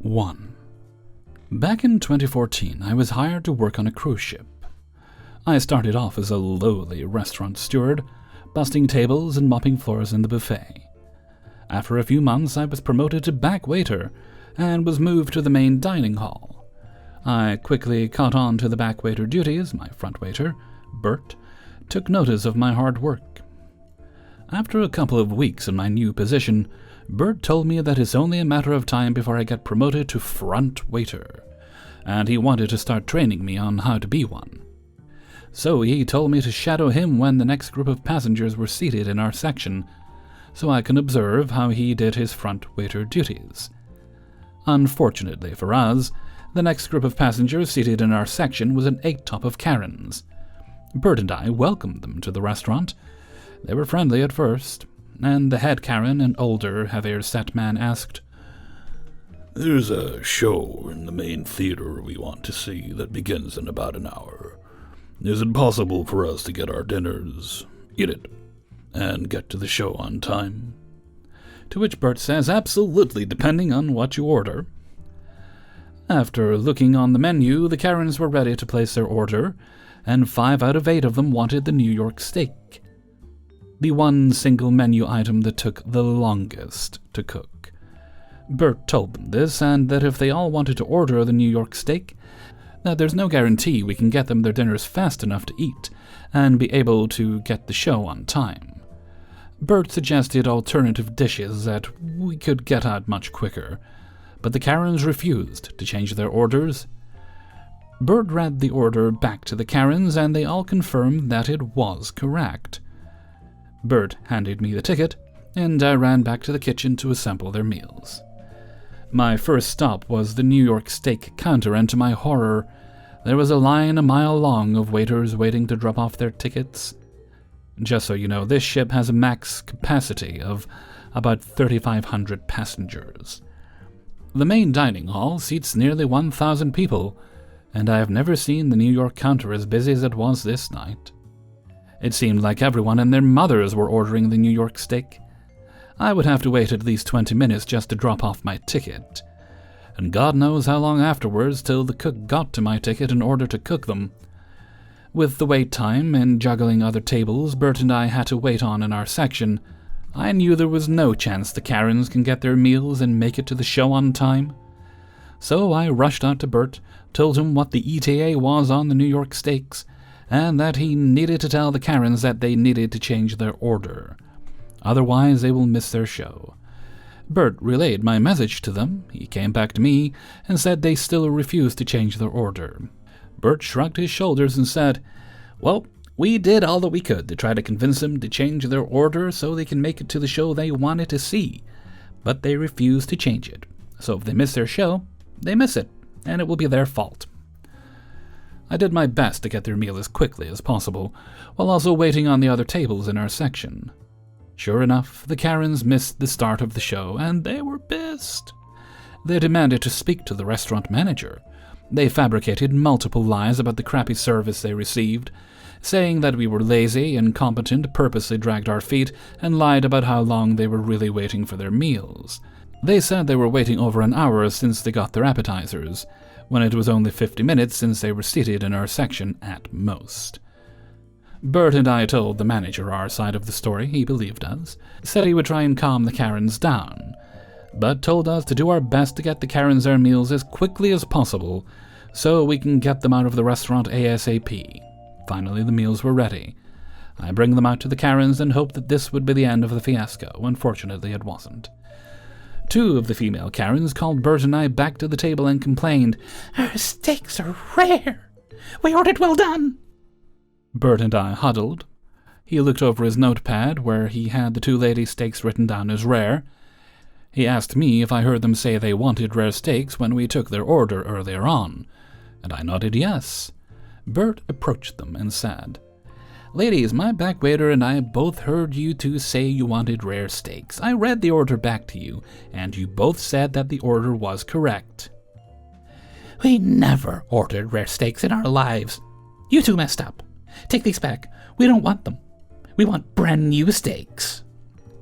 1. Back in 2014, I was hired to work on a cruise ship. I started off as a lowly restaurant steward, busting tables and mopping floors in the buffet. After a few months, I was promoted to back waiter and was moved to the main dining hall. I quickly caught on to the back waiter duties. My front waiter, Bert, took notice of my hard work. After a couple of weeks in my new position, Bert told me that it's only a matter of time before I get promoted to front waiter, and he wanted to start training me on how to be one. So he told me to shadow him when the next group of passengers were seated in our section, so I can observe how he did his front waiter duties. Unfortunately for us, the next group of passengers seated in our section was an eight-top of Karens. Bert and I welcomed them to the restaurant. They were friendly at first, and the head Karen, an older, heavier-set man, asked, "There's a show in the main theater we want to see that begins in about an hour. Is it possible for us to get our dinners, eat it, and get to the show on time?" To which Bert says, "Absolutely, depending on what you order." After looking on the menu, the Karens were ready to place their order, and 5 out of 8 of them wanted the New York steak, the one single menu item that took the longest to cook. Bert told them this, and that if they all wanted to order the New York steak, that there's no guarantee we can get them their dinners fast enough to eat and be able to get the show on time. Bert suggested alternative dishes that we could get out much quicker, but the Karens refused to change their orders. Bert read the order back to the Karens, and they all confirmed that it was correct. Bert handed me the ticket, and I ran back to the kitchen to assemble their meals. My first stop was the New York steak counter, and to my horror, there was a line a mile long of waiters waiting to drop off their tickets. Just so you know, this ship has a max capacity of about 3,500 passengers. The main dining hall seats nearly 1,000 people, and I have never seen the New York counter as busy as it was this night. It seemed like everyone and their mothers were ordering the New York steak. I would have to wait at least 20 minutes just to drop off my ticket, and God knows how long afterwards till the cook got to my ticket in order to cook them. With the wait time and juggling other tables Bert and I had to wait on in our section, I knew there was no chance the Karens can get their meals and make it to the show on time. So I rushed out to Bert, told him what the ETA was on the New York steaks, and that he needed to tell the Karens that they needed to change their order. Otherwise, they will miss their show. Bert relayed my message to them. He came back to me and said they still refused to change their order. Bert shrugged his shoulders and said, "Well, we did all that we could to try to convince them to change their order so they can make it to the show they wanted to see, but they refused to change it. So if they miss their show, they miss it, and it will be their fault." I did my best to get their meal as quickly as possible, while also waiting on the other tables in our section. Sure enough, the Karens missed the start of the show, and they were pissed. They demanded to speak to the restaurant manager. They fabricated multiple lies about the crappy service they received, saying that we were lazy, incompetent, purposely dragged our feet, and lied about how long they were really waiting for their meals. They said they were waiting over an hour since they got their appetizers, when it was only 50 minutes since they were seated in our section at most. Bert and I told the manager our side of the story. He believed us, said he would try and calm the Karens down, but told us to do our best to get the Karens their meals as quickly as possible so we can get them out of the restaurant ASAP. Finally, the meals were ready. I bring them out to the Karens and hoped that this would be the end of the fiasco. Unfortunately, it wasn't. 2 of the female Karens called Bert and I back to the table and complained, "Our steaks are rare. We ordered well done." Bert and I huddled. He looked over his notepad where he had the 2 ladies' steaks written down as rare. He asked me if I heard them say they wanted rare steaks when we took their order earlier on, and I nodded yes. Bert approached them and said, "Ladies, my back waiter and I both heard you 2 say you wanted rare steaks. I read the order back to you, and you both said that the order was correct." "We never ordered rare steaks in our lives. You 2 messed up. Take these back. We don't want them. We want brand new steaks."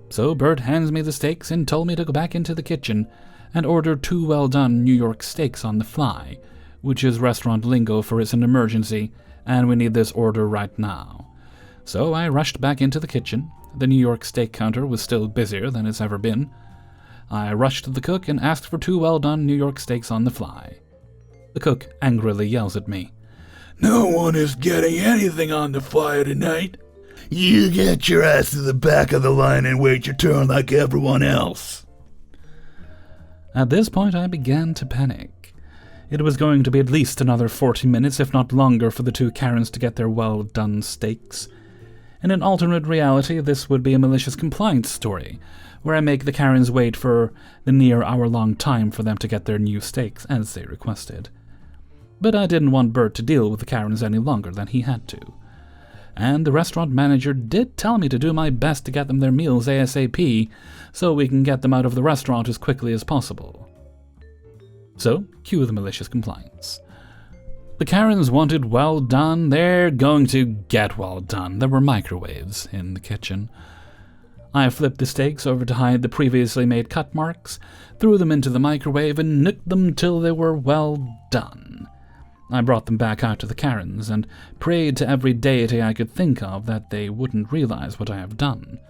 So Bert hands me the steaks and told me to go back into the kitchen and ordered 2 well-done New York steaks on the fly, which is restaurant lingo for it's an emergency, and we need this order right now. So I rushed back into the kitchen. The New York steak counter was still busier than it's ever been. I rushed to the cook and asked for 2 well-done New York steaks on the fly. The cook angrily yells at me. No one is getting anything on the fly tonight. You get your ass to the back of the line and wait your turn like everyone else. At this point, I began to panic. It was going to be at least another 40 minutes, if not longer, for the 2 Karens to get their well-done steaks. In an alternate reality, this would be a malicious compliance story, where I make the Karens wait for the near hour-long time for them to get their new steaks, as they requested. But I didn't want Bert to deal with the Karens any longer than he had to. And the restaurant manager did tell me to do my best to get them their meals ASAP, so we can get them out of the restaurant as quickly as possible. So, cue the malicious compliance. The Karens wanted well done. They're going to get well done. There were microwaves in the kitchen. I flipped the steaks over to hide the previously made cut marks, threw them into the microwave, and nicked them till they were well done. I brought them back out to the Karens and prayed to every deity I could think of that they wouldn't realize what I have done.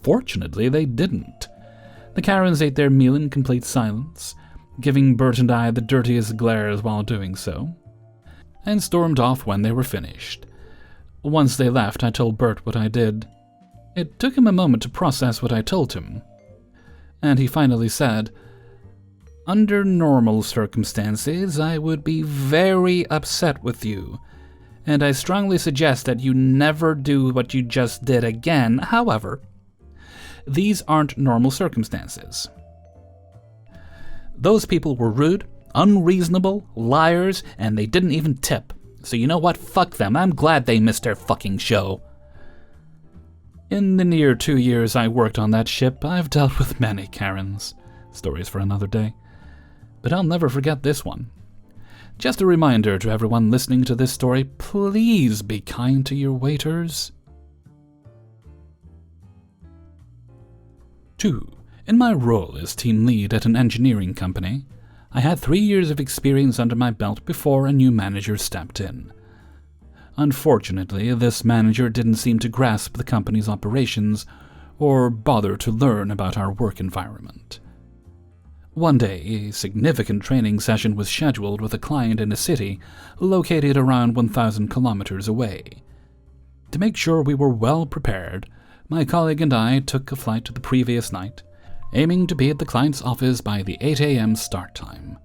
Fortunately, they didn't. The Karens ate their meal in complete silence, giving Bert and I the dirtiest glares while doing so, and stormed off when they were finished. Once they left, I told Bert what I did. It took him a moment to process what I told him, and he finally said, "Under normal circumstances, I would be very upset with you, and I strongly suggest that you never do what you just did again. However, these aren't normal circumstances. Those people were rude, unreasonable, liars, and they didn't even tip. So you know what? Fuck them. I'm glad they missed their fucking show." In the near 2 years I worked on that ship, I've dealt with many Karens. Stories for another day. But I'll never forget this one. Just a reminder to everyone listening to this story, please be kind to your waiters. 2. In my role as team lead at an engineering company, I had 3 years of experience under my belt before a new manager stepped in. Unfortunately, this manager didn't seem to grasp the company's operations or bother to learn about our work environment. One day, a significant training session was scheduled with a client in a city located around 1,000 kilometers away. To make sure we were well prepared, my colleague and I took a flight the previous night, aiming to be at the client's office by the 8 a.m. start time.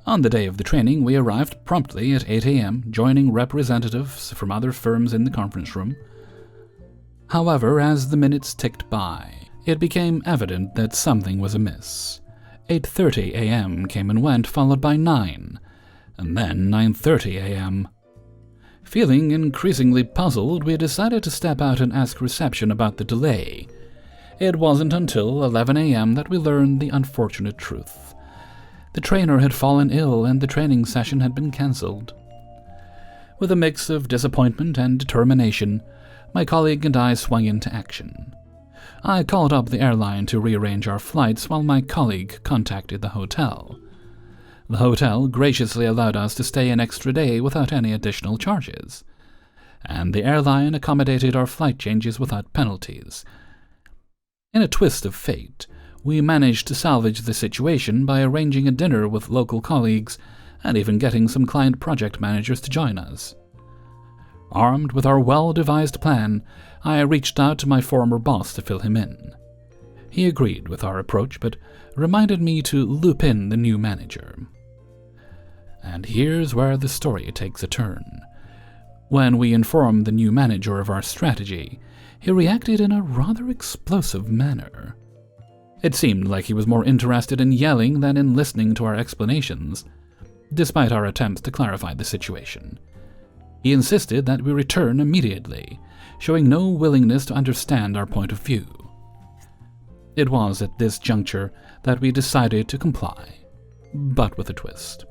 On the day of the training, we arrived promptly at 8 a.m., joining representatives from other firms in the conference room. However, as the minutes ticked by, it became evident that something was amiss. 8:30 a.m. came and went, followed by 9, and then 9:30 a.m. Feeling increasingly puzzled, we decided to step out and ask reception about the delay. It wasn't until 11 a.m. that we learned the unfortunate truth. The trainer had fallen ill and the training session had been cancelled. With a mix of disappointment and determination, my colleague and I swung into action. I called up the airline to rearrange our flights while my colleague contacted the hotel. The hotel graciously allowed us to stay an extra day without any additional charges, and the airline accommodated our flight changes without penalties. In a twist of fate, we managed to salvage the situation by arranging a dinner with local colleagues and even getting some client project managers to join us. Armed with our well-devised plan, I reached out to my former boss to fill him in. He agreed with our approach, but reminded me to loop in the new manager. And here's where the story takes a turn. When we informed the new manager of our strategy, he reacted in a rather explosive manner. It seemed like he was more interested in yelling than in listening to our explanations, despite our attempts to clarify the situation. He insisted that we return immediately, showing no willingness to understand our point of view. It was at this juncture that we decided to comply, but with a twist.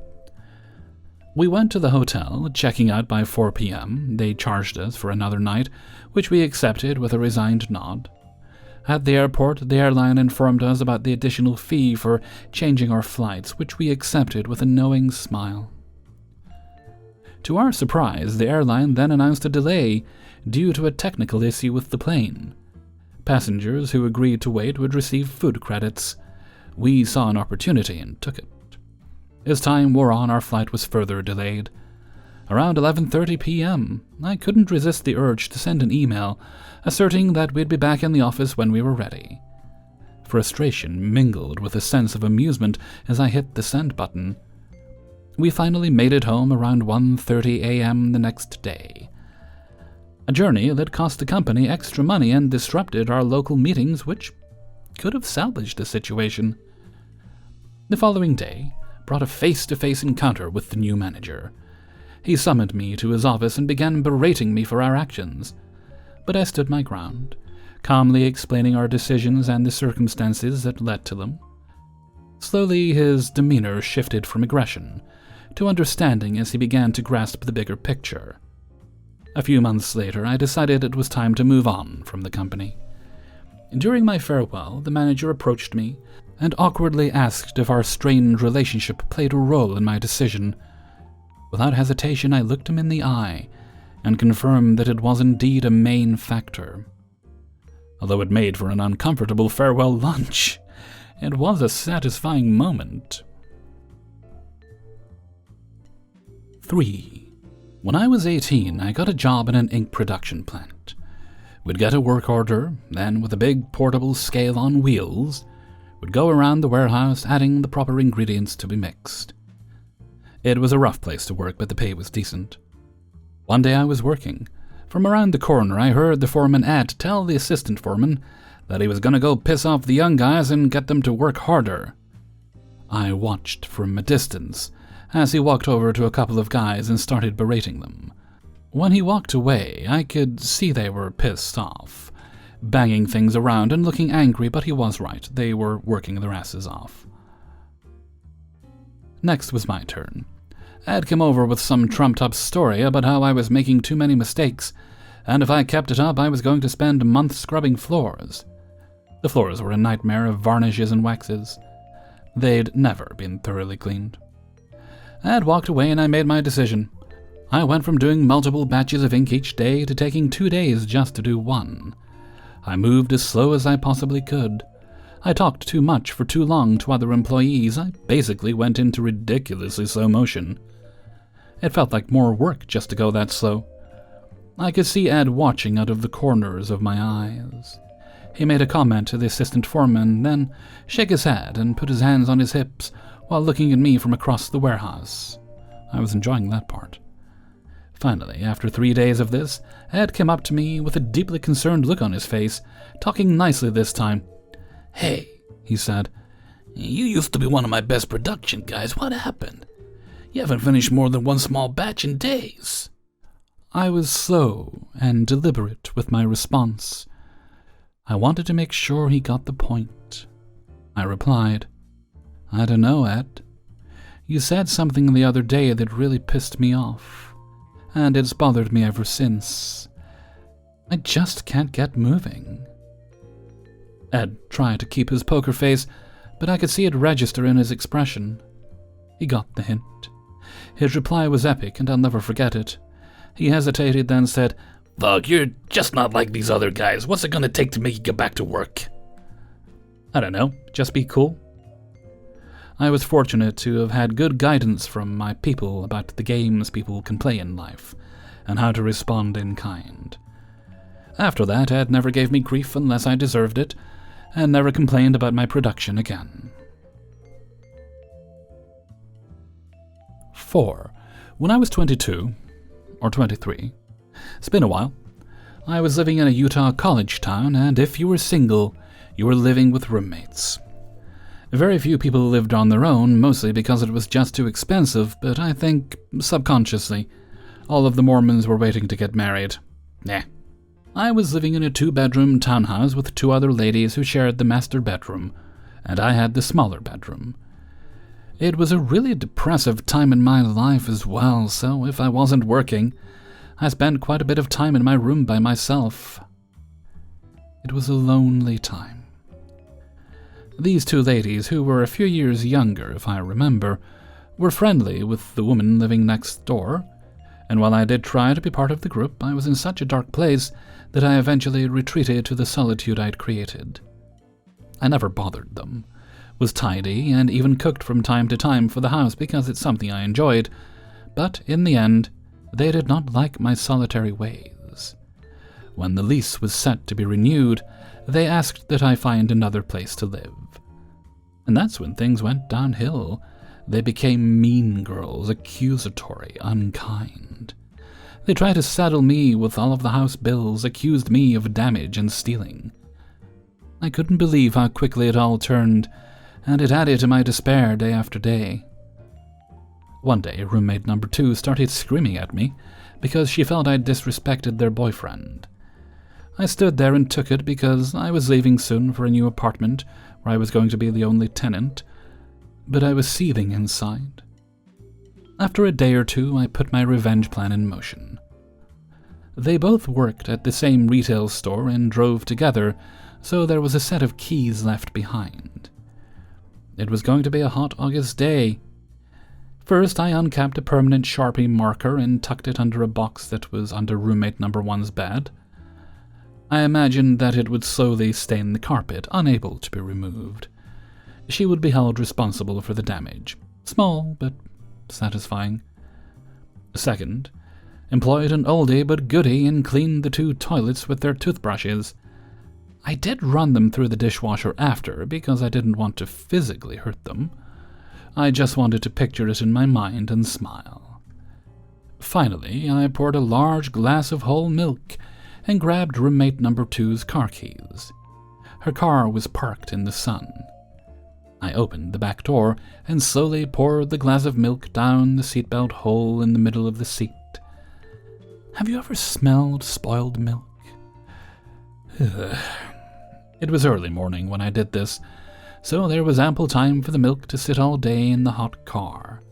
We went to the hotel, checking out by 4 p.m. They charged us for another night, which we accepted with a resigned nod. At the airport, the airline informed us about the additional fee for changing our flights, which we accepted with a knowing smile. To our surprise, the airline then announced a delay due to a technical issue with the plane. Passengers who agreed to wait would receive food credits. We saw an opportunity and took it. As time wore on, our flight was further delayed. Around 11:30 p.m., I couldn't resist the urge to send an email asserting that we'd be back in the office when we were ready. Frustration mingled with a sense of amusement as I hit the send button. We finally made it home around 1:30 a.m. the next day. A journey that cost the company extra money and disrupted our local meetings, which could have salvaged the situation. The following day brought a face-to-face encounter with the new manager. He summoned me to his office and began berating me for our actions. But I stood my ground, calmly explaining our decisions and the circumstances that led to them. Slowly, his demeanor shifted from aggression to understanding as he began to grasp the bigger picture. A few months later, I decided it was time to move on from the company. During my farewell, the manager approached me and awkwardly asked if our strained relationship played a role in my decision. Without hesitation, I looked him in the eye and confirmed that it was indeed a main factor. Although it made for an uncomfortable farewell lunch, it was a satisfying moment. 3. When I was 18, I got a job in an ink production plant. We'd get a work order, then with a big portable scale on wheels, we'd go around the warehouse adding the proper ingredients to be mixed. It was a rough place to work, but the pay was decent. One day I was working. From around the corner, I heard the foreman tell the assistant foreman that he was going to go piss off the young guys and get them to work harder. I watched from a distance as he walked over to a couple of guys and started berating them. When he walked away, I could see they were pissed off, banging things around and looking angry, but he was right. They were working their asses off. Next was my turn. Ed came over with some trumped-up story about how I was making too many mistakes, and if I kept it up, I was going to spend months scrubbing floors. The floors were a nightmare of varnishes and waxes. They'd never been thoroughly cleaned. Ed walked away and I made my decision. I went from doing multiple batches of ink each day to taking 2 days just to do one. I moved as slow as I possibly could. I talked too much for too long to other employees. I basically went into ridiculously slow motion. It felt like more work just to go that slow. I could see Ed watching out of the corners of my eyes. He made a comment to the assistant foreman, then shook his head and put his hands on his hips while looking at me from across the warehouse. I was enjoying that part. Finally, after 3 days of this, Ed came up to me with a deeply concerned look on his face, talking nicely this time. "Hey," he said, "you used to be one of my best production guys. What happened? You haven't finished more than one small batch in days." I was slow and deliberate with my response. I wanted to make sure he got the point. I replied, "I don't know, Ed. You said something the other day that really pissed me off, and it's bothered me ever since. I just can't get moving." Ed tried to keep his poker face, but I could see it register in his expression. He got the hint. His reply was epic, and I'll never forget it. He hesitated, then said, "Fuck, you're just not like these other guys. What's it gonna take to make you get back to work?" "I don't know. Just be cool." I was fortunate to have had good guidance from my people about the games people can play in life, and how to respond in kind. After that, Ed never gave me grief unless I deserved it, and never complained about my production again. 4. When I was 22, or 23, it's been a while, I was living in a Utah college town, and if you were single, you were living with roommates. Very few people lived on their own, mostly because it was just too expensive, but I think, subconsciously, all of the Mormons were waiting to get married. Nah. I was living in a 2-bedroom townhouse with 2 other ladies who shared the master bedroom, and I had the smaller bedroom. It was a really depressive time in my life as well, so if I wasn't working, I spent quite a bit of time in my room by myself. It was a lonely time. These two ladies, who were a few years younger if I remember, were friendly with the woman living next door, and while I did try to be part of the group, I was in such a dark place that I eventually retreated to the solitude I'd created. I never bothered them, was tidy, and even cooked from time to time for the house because it's something I enjoyed, but in the end, they did not like my solitary ways. When the lease was set to be renewed, they asked that I find another place to live. And that's when things went downhill. They became mean girls, accusatory, unkind. They tried to saddle me with all of the house bills, accused me of damage and stealing. I couldn't believe how quickly it all turned, and it added to my despair day after day. One day, roommate number 2 started screaming at me because she felt I'd disrespected their boyfriend. I stood there and took it because I was leaving soon for a new apartment where I was going to be the only tenant, but I was seething inside. After a day or two, I put my revenge plan in motion. They both worked at the same retail store and drove together, so there was a set of keys left behind. It was going to be a hot August day. First, I uncapped a permanent Sharpie marker and tucked it under a box that was under roommate number 1's bed. I imagined that it would slowly stain the carpet, unable to be removed. She would be held responsible for the damage. Small, but satisfying. Second, employed an oldie but goodie and cleaned the 2 toilets with their toothbrushes. I did run them through the dishwasher after, because I didn't want to physically hurt them. I just wanted to picture it in my mind and smile. Finally, I poured a large glass of whole milk and grabbed roommate number 2's car keys. Her car was parked in the sun. I opened the back door and slowly poured the glass of milk down the seatbelt hole in the middle of the seat. Have you ever smelled spoiled milk? It was early morning when I did this, so there was ample time for the milk to sit all day in the hot car.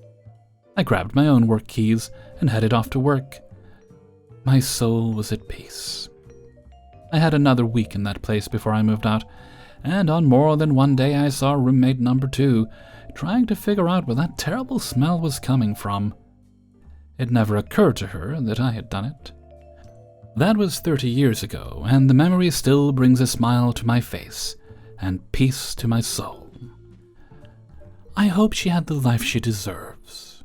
I grabbed my own work keys and headed off to work. My soul was at peace. I had another week in that place before I moved out, and on more than one day I saw roommate number 2 trying to figure out where that terrible smell was coming from. It never occurred to her that I had done it. That was 30 years ago, and the memory still brings a smile to my face and peace to my soul. I hope she had the life she deserves.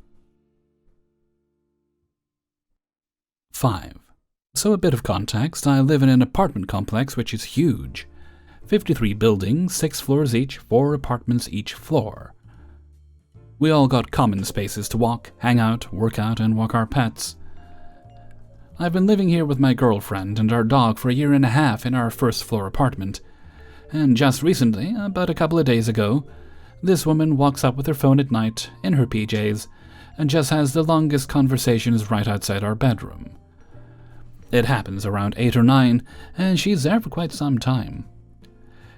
5. So a bit of context, I live in an apartment complex which is huge. 53 buildings, 6 floors each, 4 apartments each floor. We all got common spaces to walk, hang out, work out, and walk our pets. I've been living here with my girlfriend and our dog for a year and a half in our first floor apartment. And just recently, about a couple of days ago, this woman walks up with her phone at night, in her PJs, and just has the longest conversations right outside our bedroom. It happens around 8 or 9, and she's there for quite some time.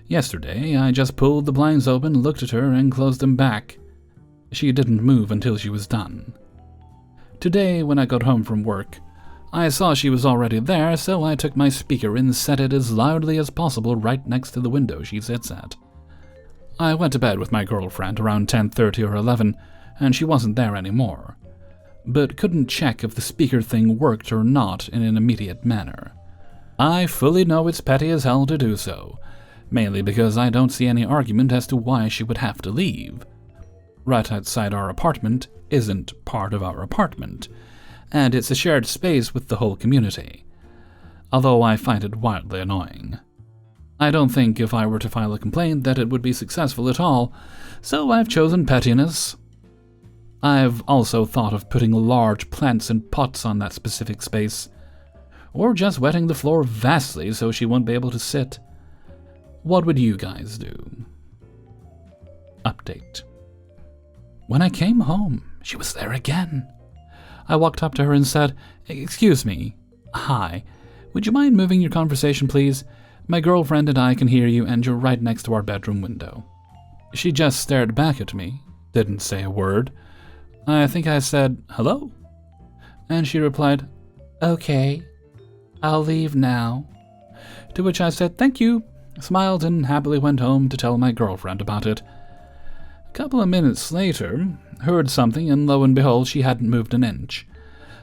Yesterday, I just pulled the blinds open, looked at her, and closed them back. She didn't move until she was done. Today, when I got home from work, I saw she was already there, so I took my speaker and set it as loudly as possible right next to the window she sits at. I went to bed with my girlfriend around 10:30 or 11, and she wasn't there anymore, but couldn't check if the speaker thing worked or not in an immediate manner. I fully know it's petty as hell to do so, mainly because I don't see any argument as to why she would have to leave. Right outside our apartment isn't part of our apartment, and it's a shared space with the whole community, although I find it wildly annoying. I don't think if I were to file a complaint that it would be successful at all, so I've chosen pettiness. I've also thought of putting large plants and pots on that specific space, or just wetting the floor vastly so she won't be able to sit. What would you guys do? Update. When I came home, she was there again. I walked up to her and said, "Excuse me. Hi. Would you mind moving your conversation, please? My girlfriend and I can hear you, and you're right next to our bedroom window." She just stared back at me, didn't say a word. I think I said, "Hello?" And she replied, "Okay. I'll leave now." To which I said thank you, smiled, and happily went home to tell my girlfriend about it. A couple of minutes later, heard something, and lo and behold, she hadn't moved an inch.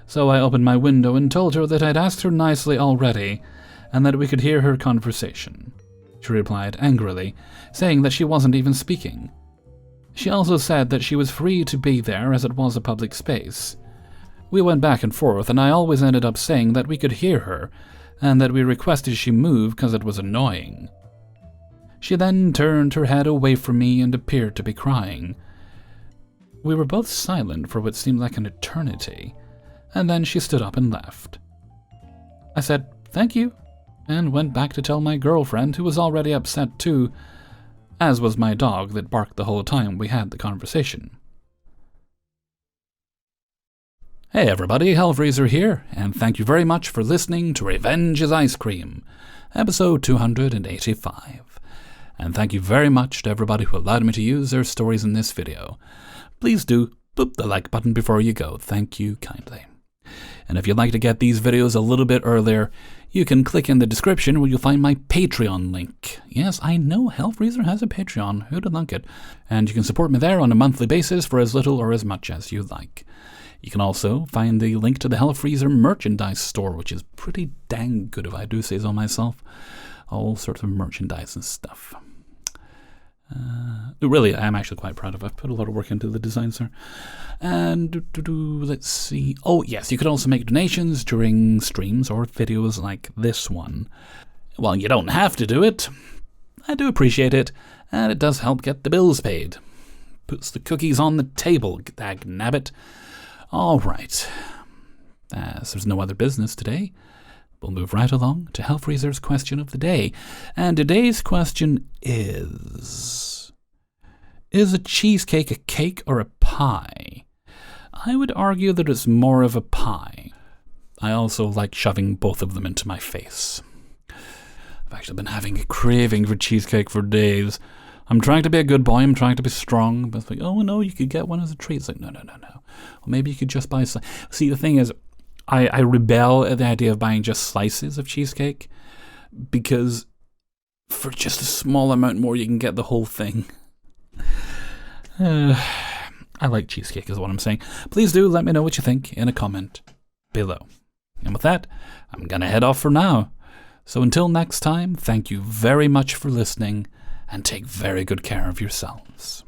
So I opened my window and told her that I'd asked her nicely already, and that we could hear her conversation. She replied angrily, saying that she wasn't even speaking. She also said that she was free to be there as it was a public space. We went back and forth, and I always ended up saying that we could hear her, and that we requested she move because it was annoying. She then turned her head away from me and appeared to be crying. We were both silent for what seemed like an eternity, and then she stood up and left. I said, thank you, and went back to tell my girlfriend, who was already upset too, as was my dog that barked the whole time we had the conversation. Hey everybody, Hellfreezer here, and thank you very much for listening to Revenge is Ice Cream, episode 285. And thank you very much to everybody who allowed me to use their stories in this video. Please do boop the like button before you go, thank you kindly. And if you'd like to get these videos a little bit earlier, you can click in the description where you'll find my Patreon link. Yes, I know Hellfreezer has a Patreon, who'd have thunk it? And you can support me there on a monthly basis for as little or as much as you like. You can also find the link to the Hellfreezer merchandise store, which is pretty dang good if I do say so myself. All sorts of merchandise and stuff. Really, I'm actually quite proud of it. I've put a lot of work into the designs there. And let's see. Oh, yes, you can also make donations during streams or videos like this one. Well, you don't have to do it. I do appreciate it, and it does help get the bills paid. Puts the cookies on the table, dag nabbit. All right. As there's no other business today, we'll move right along to Hellfreezer's question of the day. And today's question is a cheesecake a cake or a pie? I would argue that it's more of a pie. I also like shoving both of them into my face. I've actually been having a craving for cheesecake for days. I'm trying to be a good boy, I'm trying to be strong, but it's like, oh no, you could get one as a treat. It's like, no. Well, maybe you could just buy some. See, the thing is, I rebel at the idea of buying just slices of cheesecake, because for just a small amount more, you can get the whole thing. I like cheesecake is what I'm saying. Please do let me know what you think in a comment below. And with that, I'm going to head off for now. So until next time, thank you very much for listening, and take very good care of yourselves.